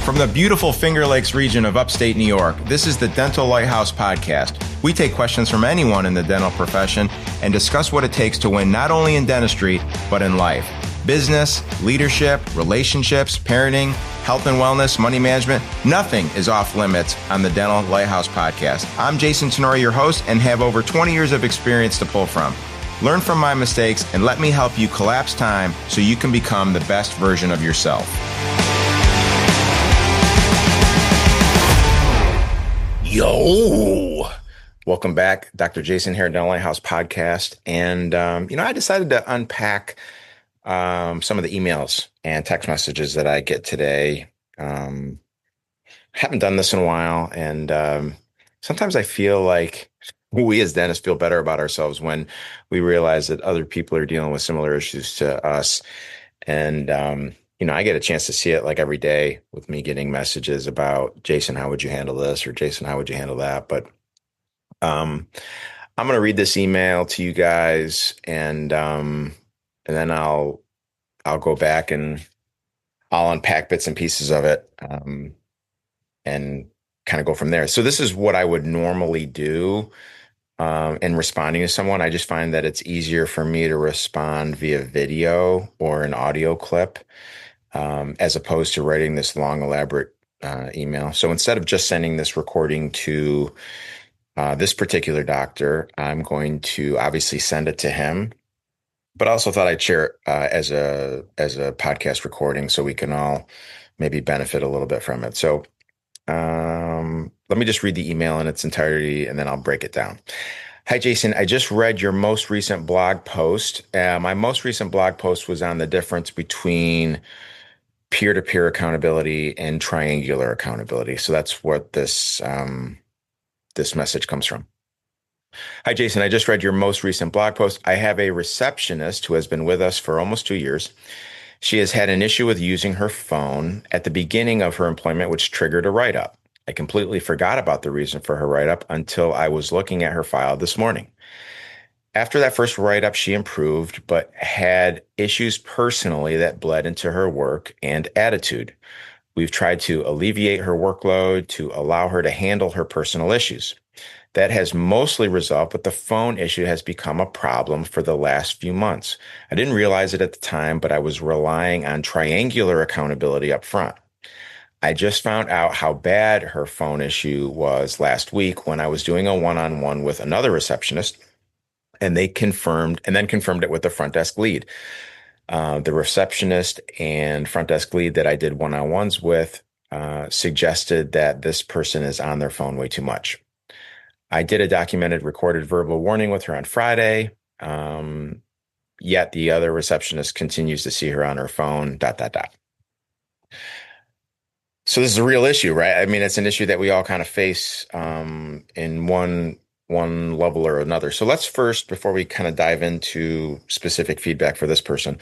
From the beautiful Finger Lakes region of upstate New York, this is the Dental Lighthouse Podcast. We take questions from anyone in the dental profession and discuss what it takes to win not only in dentistry, but in life. Business, leadership, relationships, parenting, health and wellness, money management, nothing is off limits on the Dental Lighthouse Podcast. I'm Jason Tenori, your host, and have over 20 years of experience to pull from. Learn from my mistakes and let me help you collapse time so you can become the best version of yourself. Yo! Welcome back. Dr. Jason here at Dental Lighthouse Podcast. And, I decided to unpack some of the emails and text messages that I get today. Haven't done this in a while. And sometimes I feel like we as dentists feel better about ourselves when we realize that other people are dealing with similar issues to us. And, I get a chance to see it like every day with me getting messages about, Jason, how would you handle this? Or Jason, how would you handle that? But I'm going to read this email to you guys, and then I'll go back and I'll unpack bits and pieces of it, and kind of go from there. So this is what I would normally do in responding to someone. I just find that it's easier for me to respond via video or an audio clip, as opposed to writing this long, elaborate email. So instead of just sending this recording to this particular doctor, I'm going to obviously send it to him, but I also thought I'd share it as a podcast recording so we can all maybe benefit a little bit from it. So let me just read the email in its entirety, and then I'll break it down. Hi, Jason. I just read your most recent blog post. My most recent blog post was on the difference between peer-to-peer accountability and triangular accountability. So that's what this message comes from. Hi, Jason. I just read your most recent blog post. I have a receptionist who has been with us for almost 2 years. She has had an issue with using her phone at the beginning of her employment, which triggered a write-up. I completely forgot about the reason for her write-up until I was looking at her file this morning. After that first write-up, she improved, but had issues personally that bled into her work and attitude. We've tried to alleviate her workload to allow her to handle her personal issues. That has mostly resolved, but the phone issue has become a problem for the last few months. I didn't realize it at the time, but I was relying on triangular accountability up front. I just found out how bad her phone issue was last week when I was doing a one-on-one with another receptionist, and then confirmed it with the front desk lead. The receptionist and front desk lead that I did one-on-ones with suggested that this person is on their phone way too much. I did a documented recorded verbal warning with her on Friday, yet the other receptionist continues to see her on her phone, ... So this is a real issue, right? I mean, it's an issue that we all kind of face in one level or another. So let's first, before we kind of dive into specific feedback for this person,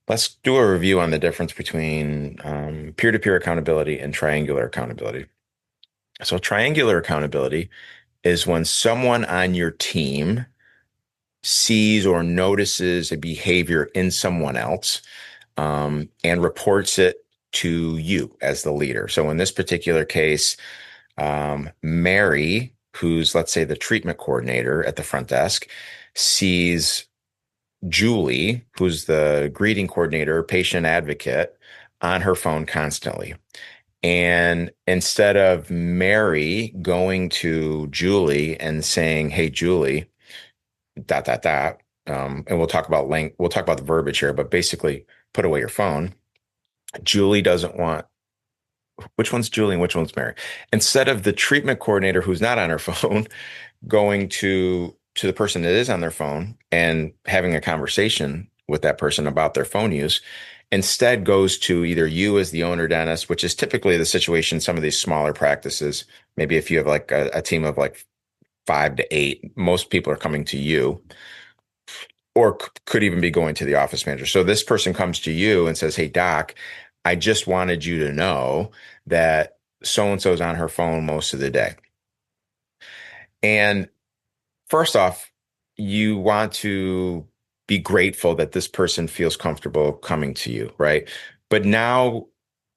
let's do a review on the difference between peer-to-peer accountability and triangular accountability. So triangular accountability is when someone on your team sees or notices a behavior in someone else and reports it to you as the leader. So in this particular case, Mary, who's, let's say, the treatment coordinator at the front desk, sees Julie, who's the greeting coordinator, patient advocate, on her phone constantly. And instead of Mary going to Julie and saying, "Hey, Julie, ... and we'll talk about the verbiage here, but basically put away your phone. Julie doesn't want, which one's Julie and which one's Mary? Instead of the treatment coordinator who's not on her phone going to the person that is on their phone and having a conversation with that person about their phone use, instead goes to either you as the owner dentist, which is typically the situation, some of these smaller practices, maybe if you have like a team of like 5 to 8, most people are coming to you, or could even be going to the office manager. So this person comes to you and says, "Hey, doc, I just wanted you to know that so-and-so's on her phone most of the day." And first off, you want to be grateful that this person feels comfortable coming to you, right? But now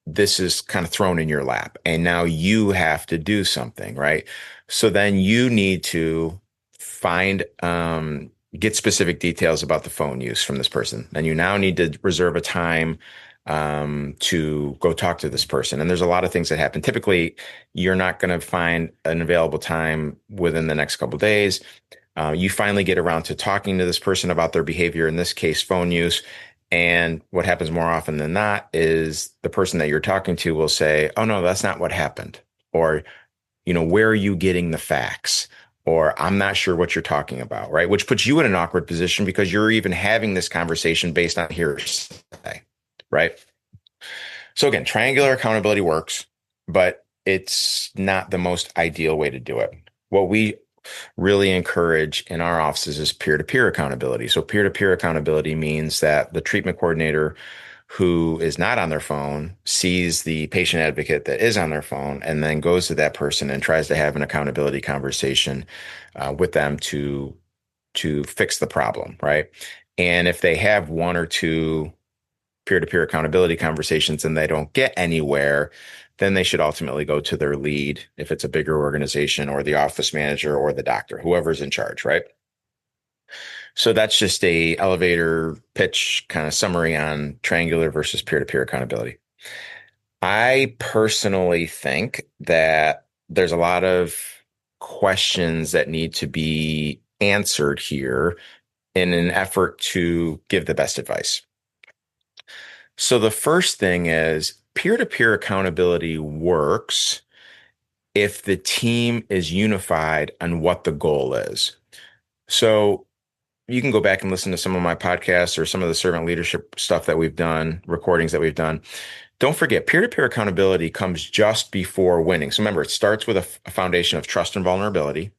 this is kind of thrown in your lap and now you have to do something, right? So then you need to find, get specific details about the phone use from this person. And you now need to reserve a time to go talk to this person. And there's a lot of things that happen. Typically, you're not going to find an available time within the next couple of days. You finally get around to talking to this person about their behavior, in this case, phone use. And what happens more often than not is the person that you're talking to will say, "Oh, no, that's not what happened." Or, where are you getting the facts? Or I'm not sure what you're talking about, right? Which puts you in an awkward position because you're even having this conversation based on hearsay, right? So again, triangular accountability works, but it's not the most ideal way to do it. What we really encourage in our offices is peer-to-peer accountability. So peer-to-peer accountability means that the treatment coordinator who is not on their phone sees the patient advocate that is on their phone and then goes to that person and tries to have an accountability conversation with them to fix the problem, right? And if they have one or two peer-to-peer accountability conversations and they don't get anywhere, then they should ultimately go to their lead if it's a bigger organization, or the office manager or the doctor, whoever's in charge, right? So that's just a elevator pitch kind of summary on triangular versus peer-to-peer accountability. I personally think that there's a lot of questions that need to be answered here in an effort to give the best advice. So the first thing is peer-to-peer accountability works if the team is unified on what the goal is. So you can go back and listen to some of my podcasts or some of the servant leadership stuff that we've done, recordings that we've done. Don't forget, peer-to-peer accountability comes just before winning. So remember, it starts with a foundation of trust and vulnerability.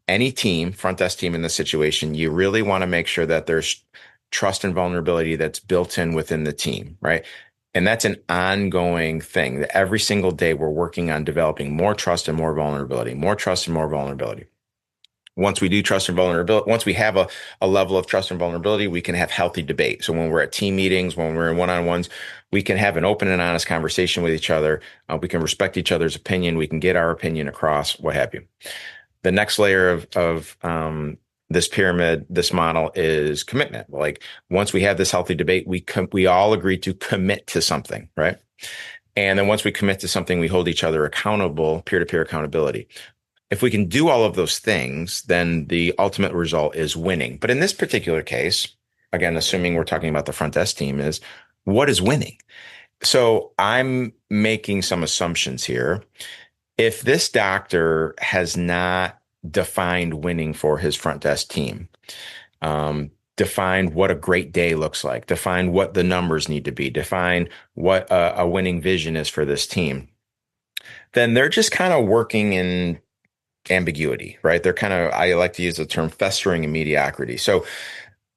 Any team, front desk team in this situation, you really want to make sure that there's trust and vulnerability that's built in within the team, right? And that's an ongoing thing. Every single day, we're working on developing more trust and more vulnerability, more trust and more vulnerability. Once we do trust and vulnerability, once we have a level of trust and vulnerability, we can have healthy debate. So when we're at team meetings, when we're in one-on-ones, we can have an open and honest conversation with each other. We can respect each other's opinion. We can get our opinion across, what have you. The next layer of this pyramid, this model is commitment. Like once we have this healthy debate, we all agree to commit to something, right? And then once we commit to something, we hold each other accountable, peer-to-peer accountability. If we can do all of those things, then the ultimate result is winning. But in this particular case, again, assuming we're talking about the front desk team, is what is winning? So I'm making some assumptions here. If this doctor has not defined winning for his front desk team, defined what a great day looks like, define what the numbers need to be, define what a winning vision is for this team, then they're just kind of working in ambiguity, right? They're kind of, I like to use the term festering in mediocrity. So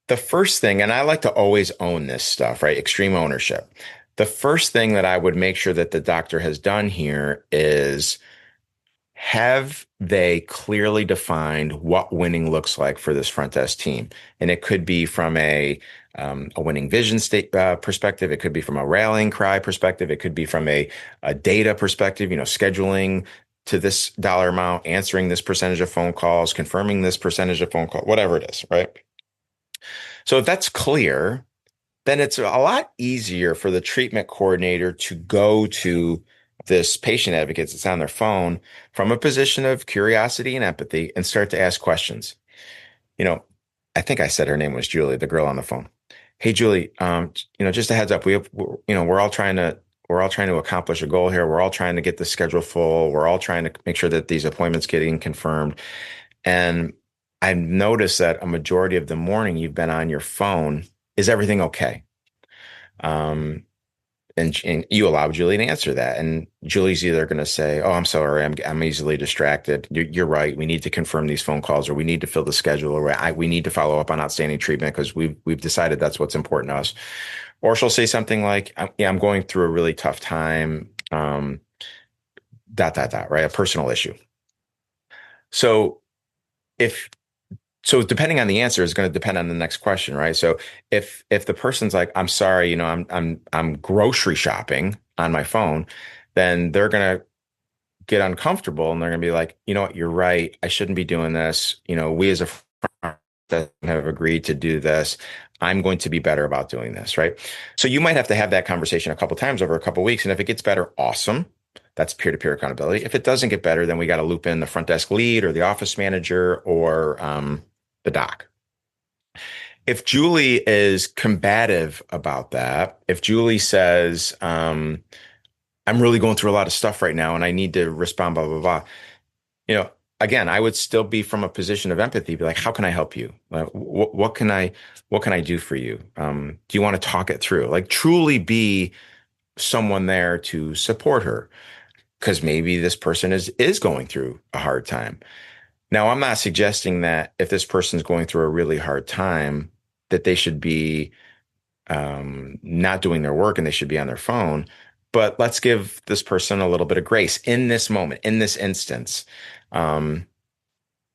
the first thing, and I like to always own this stuff, right? Extreme ownership. The first thing that I would make sure that the doctor has done here is have they clearly defined what winning looks like for this front desk team? And it could be from a winning vision state perspective. It could be from a rallying cry perspective. It could be from a data perspective, scheduling to this dollar amount, answering this percentage of phone calls, confirming this percentage of phone call, whatever it is, right? So if that's clear, then it's a lot easier for the treatment coordinator to go to this patient advocate that's on their phone from a position of curiosity and empathy and start to ask questions. You know, I think I said her name was Julie, the girl on the phone. Hey, Julie, just a heads up. We're all trying to accomplish a goal here. We're all trying to get the schedule full. We're all trying to make sure that these appointments getting confirmed. And I've noticed that a majority of the morning you've been on your phone. Is everything okay? Um, and you allow Julie to answer that. And Julie's either going to say, "Oh, I'm sorry, I'm easily distracted. You're right. We need to confirm these phone calls, or we need to fill the schedule, or we need to follow up on outstanding treatment because we've decided that's what's important to us." Or she'll say something like, "Yeah, I'm going through a really tough time, dot, dot, dot, right? A personal issue." So if so depending on the answer is going to depend on the next question, right? So if the person's like, "I'm sorry, I'm grocery shopping, on my phone, then they're going to get uncomfortable and they're going to be like, you know what, you're right. I shouldn't be doing this. We as a firm that have agreed to do this. I'm going to be better about doing this, right? So you might have to have that conversation a couple times over a couple weeks. And if it gets better, awesome. That's peer-to-peer accountability. If it doesn't get better, then we got to loop in the front desk lead or the office manager or the doc. If Julie is combative about that, if Julie says, I'm really going through a lot of stuff right now and I need to respond, blah, blah, blah. You know, again, I would still be from a position of empathy, be like, how can I help you? What can I do for you? Do you want to talk it through? Like truly be someone there to support her because maybe this person is going through a hard time. Now, I'm not suggesting that if this person's going through a really hard time, that they should be not doing their work and they should be on their phone. But let's give this person a little bit of grace in this moment, in this instance, um,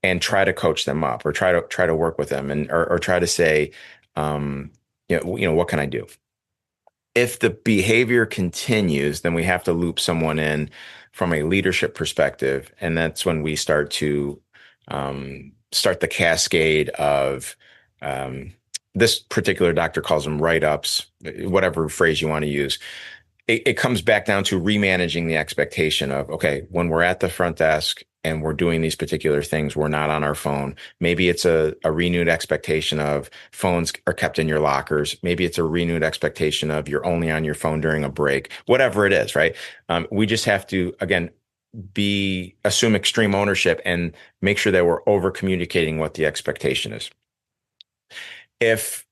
and try to coach them up, or try to work with them, and or try to say, um, what can I do? If the behavior continues, then we have to loop someone in from a leadership perspective, and that's when we start the cascade of this particular doctor calls them write-ups, whatever phrase you want to use. It comes back down to remanaging the expectation of, okay, when we're at the front desk and we're doing these particular things, we're not on our phone. Maybe it's a renewed expectation of phones are kept in your lockers. Maybe it's a renewed expectation of you're only on your phone during a break, whatever it is, right? We just have to, again, assume extreme ownership and make sure that we're over communicating what the expectation is. If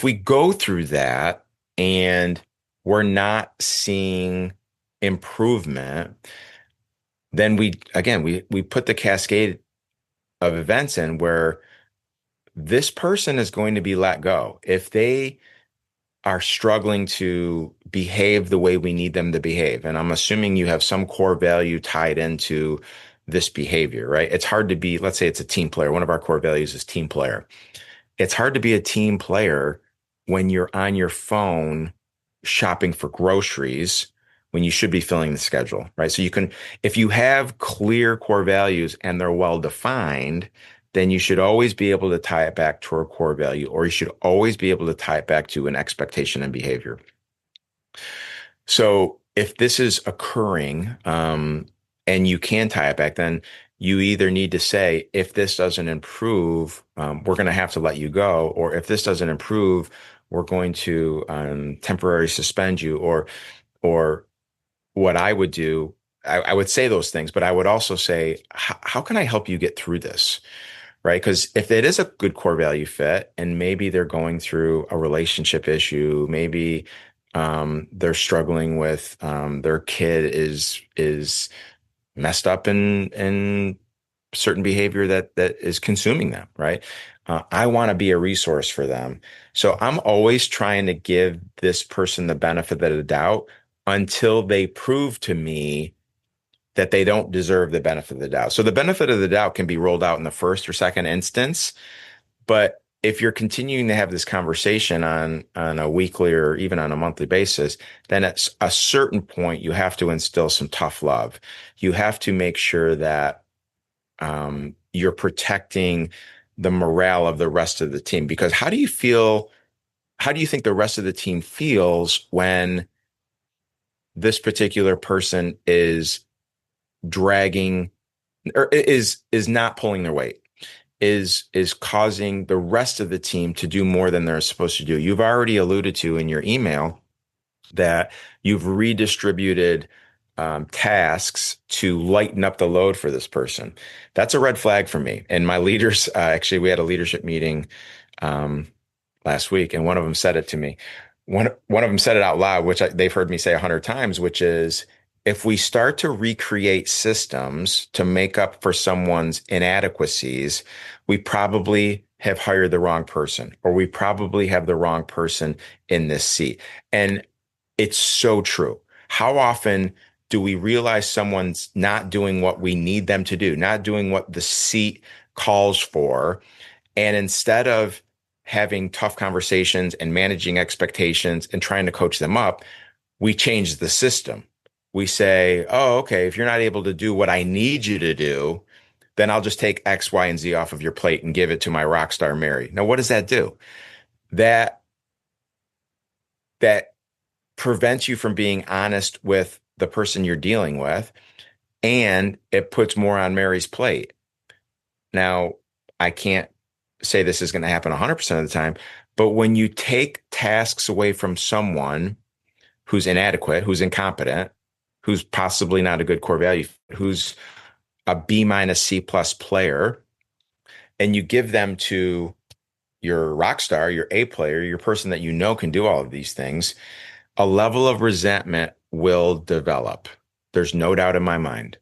we go through that and we're not seeing improvement, then we put the cascade of events in where this person is going to be let go. If they are struggling to behave the way we need them to behave, and I'm assuming you have some core value tied into this behavior, right? It's hard to be, let's say it's a team player. One of our core values is team player. It's hard to be a team player when you're on your phone shopping for groceries when you should be filling the schedule, right? So if you have clear core values and they're well defined, then you should always be able to tie it back to a core value, or you should always be able to tie it back to an expectation and behavior. So if this is occurring, and you can tie it back, then you either need to say, if this doesn't improve, we're going to have to let you go, or if this doesn't improve, we're going to temporarily suspend you, or what I would do, I would say those things, but I would also say, how can I help you get through this? Right? Because if it is a good core value fit, and maybe they're going through a relationship issue, maybe they're struggling with their kid is messed up in certain behavior that is consuming them, right? I want to be a resource for them. So I'm always trying to give this person the benefit of the doubt until they prove to me that they don't deserve the benefit of the doubt. So the benefit of the doubt can be rolled out in the first or second instance, but if you're continuing to have this conversation on a weekly or even on a monthly basis, then at a certain point you have to instill some tough love. You have to make sure that you're protecting the morale of the rest of the team. Because how do you think the rest of the team feels when this particular person is dragging or is not pulling their weight, is causing the rest of the team to do more than they're supposed to do? You've already alluded to in your email that you've redistributed tasks to lighten up the load for this person. That's a red flag for me. And my leaders, actually, we had a leadership meeting last week, and one of them said it to me. One of them said it out loud, which they've heard me say 100 times, which is, if we start to recreate systems to make up for someone's inadequacies, we probably have hired the wrong person, or we probably have the wrong person in this seat. And it's so true. How often do we realize someone's not doing what we need them to do, not doing what the seat calls for? And instead of having tough conversations and managing expectations and trying to coach them up, we change the system. We say, oh, okay, if you're not able to do what I need you to do, then I'll just take X, Y, and Z off of your plate and give it to my rock star Mary. Now, what does that do? That that prevents you from being honest with the person you're dealing with, and it puts more on Mary's plate. Now, I can't say this is going to happen 100% of the time, but when you take tasks away from someone who's inadequate, who's incompetent, who's possibly not a good core value, who's a B minus C plus player, and you give them to your rock star, your A player, your person that you know can do all of these things, a level of resentment will develop. There's no doubt in my mind.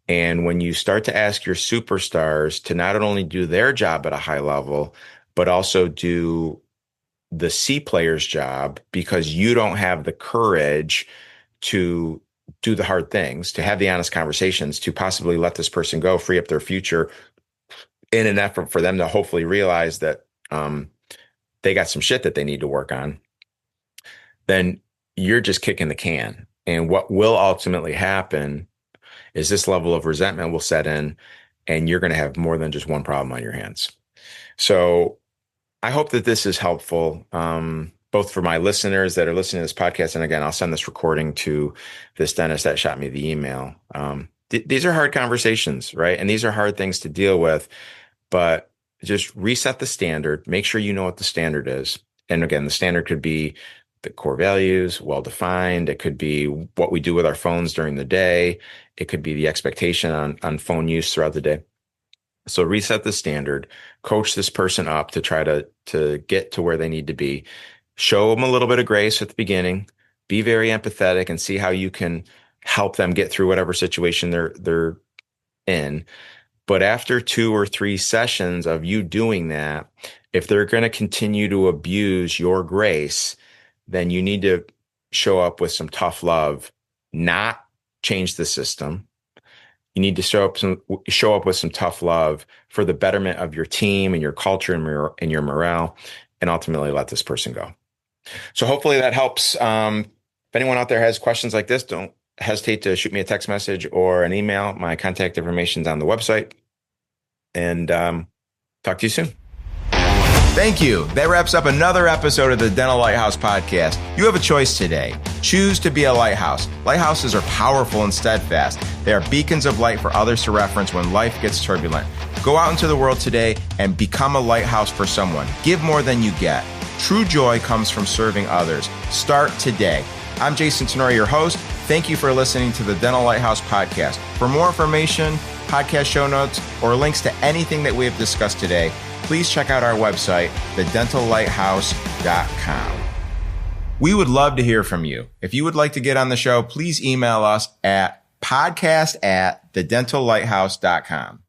And when you start to ask your superstars to not only do their job at a high level, but also do the C player's job because you don't have the courage to do the hard things, to have the honest conversations, to possibly let this person go, free up their future in an effort for them to hopefully realize that they got some shit that they need to work on, then you're just kicking the can. And what will ultimately happen is this level of resentment will set in and you're going to have more than just one problem on your hands. So I hope that this is helpful, both for my listeners that are listening to this podcast. And again, I'll send this recording to this dentist that shot me the email. These are hard conversations, right? And these are hard things to deal with, but just reset the standard. Make sure you know what the standard is. And again, the standard could be the core values, well-defined. It could be what we do with our phones during the day. It could be the expectation on phone use throughout the day. So reset the standard, coach this person up to try to get to where they need to be. Show them a little bit of grace at the beginning. Be very empathetic and see how you can help them get through whatever situation they're in. But after 2 or 3 sessions of you doing that, if they're going to continue to abuse your grace, then you need to show up with some tough love, not change the system. You need to show up with some tough love for the betterment of your team and your culture and your morale, and ultimately let this person go. So hopefully that helps. If anyone out there has questions like this, don't hesitate to shoot me a text message or an email. My contact information is on the website. And talk to you soon. Thank you. That wraps up another episode of the Dental Lighthouse podcast. You have a choice today. Choose to be a lighthouse. Lighthouses are powerful and steadfast. They are beacons of light for others to reference when life gets turbulent. Go out into the world today and become a lighthouse for someone. Give more than you get. True joy comes from serving others. Start today. I'm Jason Tenori, your host. Thank you for listening to the Dental Lighthouse podcast. For more information, podcast show notes, or links to anything that we have discussed today, please check out our website, thedentallighthouse.com. We would love to hear from you. If you would like to get on the show, please email us at podcast@thedentallighthouse.com.